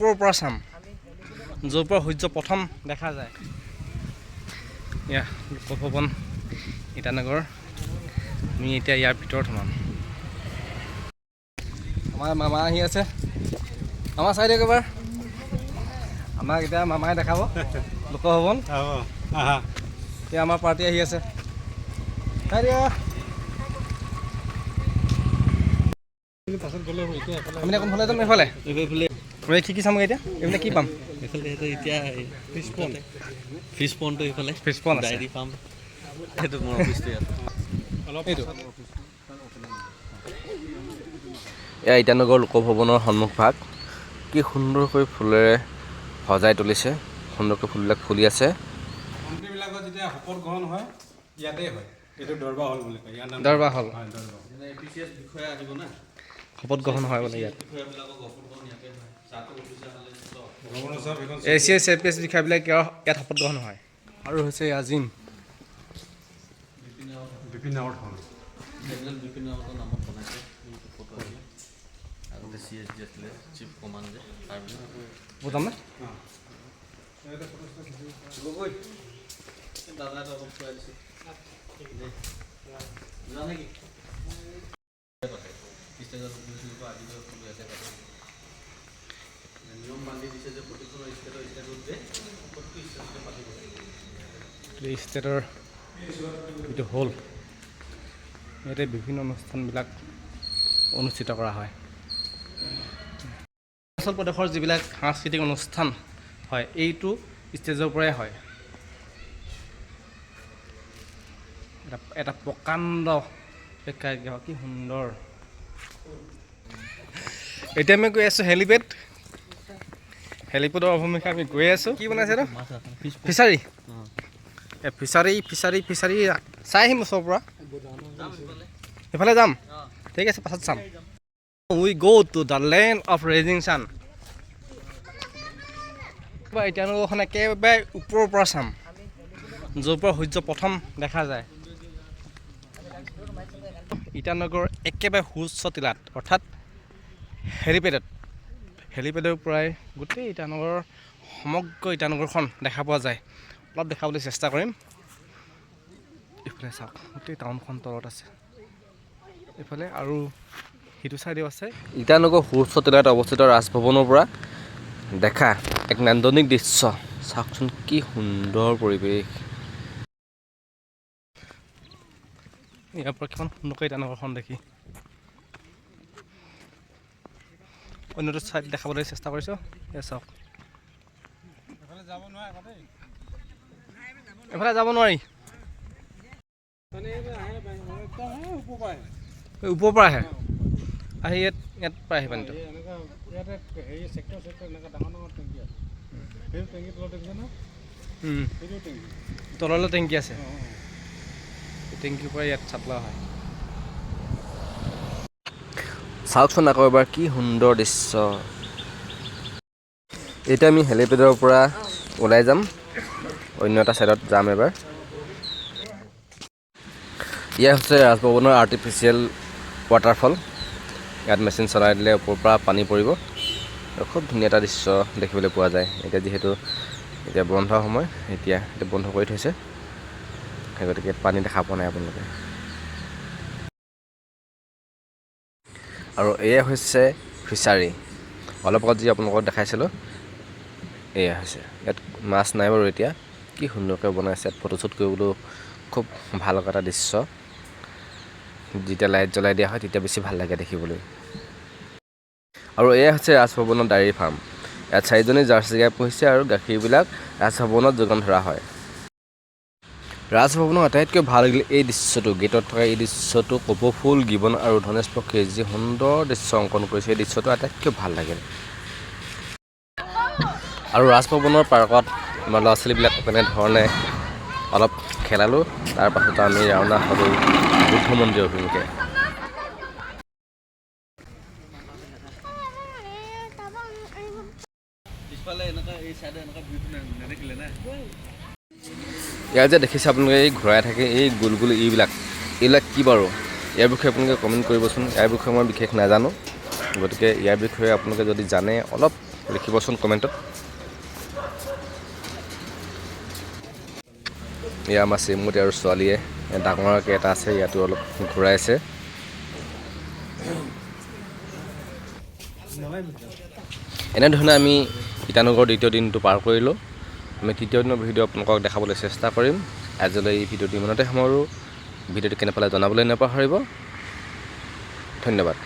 ওপৰৰ পৰা চাম য'ৰ পৰা সূৰ্য প্ৰথম দেখা যায়। এয়া লোকভৱন ইটানগৰ। আমি এতিয়া ইয়াৰ ভিতৰত সোমাম। আমাৰ মামা আহি আছে। মামা চাই দিয়ক এবাৰ। আমাক এতিয়া মামাই দেখাব লোকভৱন। এতিয়া আমাৰ পাৰ্টি আহি আছে। চাই দিয়া। আমি কোনফালে যাম? এইফালে কি কি চামগৈ এতিয়া? এইফালে কি পাম? এইফালে এতিয়া ফিছ পণ্ডটো এইফালে ফিছ পণ্ড আছে। ডায়েৰী ফাৰ্ম সেইটো মোৰ অফিচটো ইয়াত। এইটো এয়া ইটানগৰ লোকভৱনৰ সন্মুখভাগ। কি সুন্দৰকৈ ফুলেৰে সজাই তুলিছে। সুন্দৰকৈ ফুলবিলাক ফুলি আছে। মন্ত্ৰীবিলাকৰ যেতিয়া শপত গ্ৰহণ হয় ইয়াতে হয়। এইটো দৰবাৰ হল বুলি কয়। ইয়াৰ নাম দৰবাৰ হল। এপিচিএছ বিষয়া আহিব না, শপত গ্ৰহণ হয় বোলে ইয়াত। বিষয়াবিলাকক শপত গ্ৰহণ ইয়াতে হয়। চাহটো অফিচাৰ হ'লে ACS APS বিষয়াবিলাক ইয়াত শপত গ্ৰহণ হয়। আৰু হৈছে আজিম বিপিন ৰাৱত হল। জেনেৰেল বিপিন ৰাৱতৰ নামত বনাইছে ফটো আছিলে। আগতে CSD আছিলে, চিফ কমাণ্ড যে বুজাম নে? দাদা এটা অলপ খুৱাই দিছে জানে কি নিয়ম বান্ধি দিছে যে প্ৰতিখন ষ্টেটত যে প্ৰতি ষ্টেটতে পাতিব। ষ্টেটৰ যিটো হ'ল ইয়াতে বিভিন্ন অনুষ্ঠানবিলাক অনুষ্ঠিত কৰা হয়। অৰুণাচল প্ৰদেশৰ যিবিলাক সাংস্কৃতিক অনুষ্ঠান হয় এইটো ষ্টেজৰ পৰাই হয়। এটা প্ৰকাণ্ড প্ৰেক্ষাগৃহ, কি সুন্দৰ। এতিয়া আমি গৈ আছোঁ হেলিপেড। হেলিপেডৰ অভিমুখে আমি গৈ আছোঁ। কি বনাইছে এইটো? ফিচাৰী। ফিচাৰী চাই আহিম ওচৰৰ পৰা। সেইফালে যাম। ঠিক আছে, পাছত চাম। We go to the land of rising sun. ইটানগৰখন একেবাৰে ওপৰৰ পৰা চাম য'ৰ পৰা সূৰ্য প্ৰথম দেখা যায়। ইটানগৰ একেবাৰে সুউচ্চ টিলাত অৰ্থাৎ হেলিপেডৰ পৰাই গোটেই ইটানগৰৰ সমগ্ৰ ইটানগৰখন দেখা পোৱা যায়। অলপ দেখাবলৈ চেষ্টা কৰিম। এইফালে চাওক, গোটেই টাউনখন তলত আছে। এইফালে আৰু সিটো চাইডেও আছে। ইটানগৰ সুউচ্চ টিলাত অৱস্থিত ৰাজভৱনৰ পৰা দেখা এক নান্দনিক দৃশ্য। চাওকচোন কি সুন্দৰ পৰিৱেশ। ইয়াৰ পৰা কিমান সুন্দৰকৈ ইটানগৰখন দেখি। অন্যটো চাইড দেখাবলৈ চেষ্টা কৰিছোঁ। এয়া চাওক, এফালে যাব নোৱাৰি। ওপৰৰ পৰা আহে আহি ইয়াত পাই আহি পানীটো। তললৈ টেংকি আছে। টেংকিৰ পৰা ইয়াত চাপ্লাই হয়। চাওকচোন আকৌ এবাৰ কি সুন্দৰ দৃশ্য। এতিয়া আমি হেলিপেডৰ পৰা ওলাই যাম, অন্য এটা ছাইডত যাম এবাৰ। এয়া হৈছে ৰাজভৱনৰ আৰ্টিফিচিয়েল ৱাটাৰফল। ইয়াত মেচিন চলাই দিলে ওপৰৰ পৰা পানী পৰিব। খুব ধুনীয়া এটা দৃশ্য দেখিবলৈ পোৱা যায়। এতিয়া যিহেতু এতিয়া বন্ধ সময়, এতিয়া বন্ধ কৰি থৈছে, সেই গতিকে পানী দেখা পোৱা নাই আপোনালোকে। আৰু এয়া হৈছে ফিচাৰী। অলপ আগত যি আপোনালোকক দেখাইছিলোঁ এয়া হৈছে। ইয়াত মাছ নাই বাৰু এতিয়া। কি সুন্দৰকৈ বনাইছে। ইয়াত ফটোশ্বুট কৰিবলৈও খুব ভাল এটা দৃশ্য। যেতিয়া লাইট জ্বলাই দিয়া হয় তেতিয়া বেছি ভাল লাগে দেখিবলৈ। আৰু এয়া হৈছে ৰাজভৱনৰ ডায়েৰী ফাৰ্ম। ইয়াত 4জনী জাৰ্চি গাই পুহিছে আৰু গাখীৰবিলাক ৰাজভৱনত যোগান ধৰা হয়। ৰাজভৱনৰ আটাইতকৈ ভাল লাগিল এই দৃশ্যটো। গেটত থকা এই দৃশ্যটো কপৌফুল, গিবন আৰু ধনেশ পক্ষীয়ে যি সুন্দৰ দৃশ্য অংকন কৰিছে, এই দৃশ্যটো আটাইতকৈ ভাল লাগিল। আৰু ৰাজভৱনৰ পাৰ্কত আমাৰ ল'ৰা ছোৱালীবিলাক তেনেধৰণে অলপ খেলালোঁ। তাৰপাছত আমি ৰাওনা হ'লোঁ বুদ্ধ মন্দিৰৰ অভিমুখে। ইয়াত যে দেখিছে আপোনালোকে এই ঘূৰাই থাকে এই গোল গোল এইবিলাক কি বাৰু? ইয়াৰ বিষয়ে আপোনালোকে কমেণ্ট কৰিবচোন। ইয়াৰ বিষয়ে মই বিশেষ নাজানো, গতিকে ইয়াৰ বিষয়ে আপোনালোকে যদি জানে অলপ লিখিবচোন কমেণ্টত। এয়া আমাৰ শ্ৰীমতী আৰু ছোৱালীয়ে ডাঙৰকৈ এটা আছে, ইয়াতো অলপ ঘূৰাইছে। এনেধৰণে আমি ইটানগৰৰ দ্বিতীয় দিনটো পাৰ কৰিলোঁ। আমি তৃতীয় দিনৰ ভিডিঅ' আপোনালোকক দেখাবলৈ চেষ্টা কৰিম। আজিলৈ এই ভিডিঅ'টো ইমানতে সামৰোঁ। ভিডিঅ'টো কেনে পালে জনাবলৈ নাপাহৰিব। ধন্যবাদ।